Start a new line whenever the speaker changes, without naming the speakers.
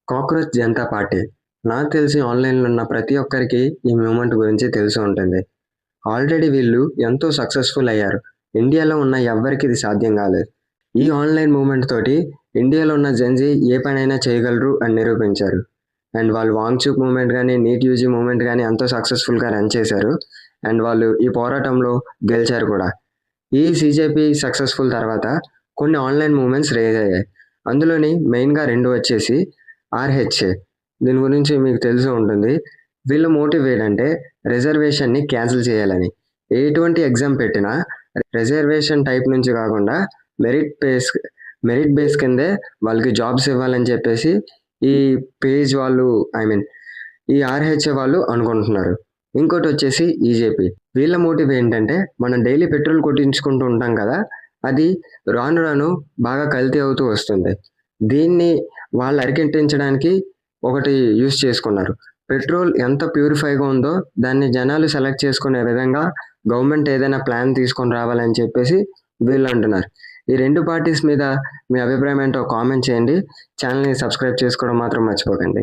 Cockroach Janata party. నాకు తెలిసి ఆన్‌లైన్‌లో ఉన్న ప్రతి ఒక్కరికి ఈ మూవ్‌మెంట్ గురించి తెలిసి ఉంటుంది. ఆల్రెడీ వీళ్ళు ఎంతో సక్సెస్‌ఫుల్ అయ్యారు. ఇండియాలో ఉన్న ఎవ్వరికీ ఇది సాధ్యం కాలేదు. ఈ ఆన్‌లైన్ మూవ్‌మెంట్ తోటి ఇండియాలో ఉన్న జెన్‌జీ ఏ పనైనా చేయగలరు అని నిరూపించారు. అండ్ వాళ్ళు వాంగ్‌చుక్ మూవ్‌మెంట్ గాని, నీట్ యూజీ మూవ్‌మెంట్ గాని ఎంతో సక్సెస్‌ఫుల్‌గా రన్ చేశారు. అండ్ వాళ్ళు ఈ పోరాటంలో గెలిచారు కూడా. ఈ సీజేపీ సక్సెస్‌ఫుల్ తర్వాత కొన్ని ఆన్‌లైన్ మూవ్‌మెంట్స్ రైజ్ అయ్యాయి. అందులోని మెయిన్‌గా 2 వచ్చేసి ఆర్‌హెచ్‌ఏ. దీని గురించి మీకు తెలిసే ఉంటుంది. వీళ్ళ మోటివ్ ఏంటంటే రిజర్వేషన్‌ని క్యాన్సిల్ చేయాలని. ఎటువంటి ఎగ్జామ్ పెట్టినా రిజర్వేషన్ టైప్ నుంచి కాకుండా మెరిట్ బేస్ కిందే వాళ్ళకి జాబ్స్ ఇవ్వాలని చెప్పేసి ఈ పేజ్ వాళ్ళు ఈ ఆర్‌హెచ్‌ఏ వాళ్ళు అనుకుంటున్నారు. ఇంకోటొచ్చేసి ఈజేపీ. వీళ్ళ మోటివ్ ఏంటంటే మనం డైలీ పెట్రోల్ కొట్టించుకుంటూ ఉంటాం కదా! అది రాను రాను బాగా కల్తీ అవుతూ వస్తుంది. దీన్ని వాళ్ళు అరికట్టించడానికి ఒకటి యూజ్ చేసుకున్నారు. పెట్రోల్ ఎంత ప్యూరిఫైగా ఉందో దాన్ని జనాలు సెలెక్ట్ చేసుకునే విధంగా గవర్నమెంట్ ఏదైనా ప్లాన్ తీసుకొని రావాలని చెప్పేసి వీళ్ళంటున్నారు. ఈ 2 పార్టీస్ మీద మీ అభిప్రాయం ఏంటో కామెంట్ చేయండి. ఛానెల్‌ని సబ్స్క్రైబ్ చేసుకోవడం మాత్రం మర్చిపోకండి.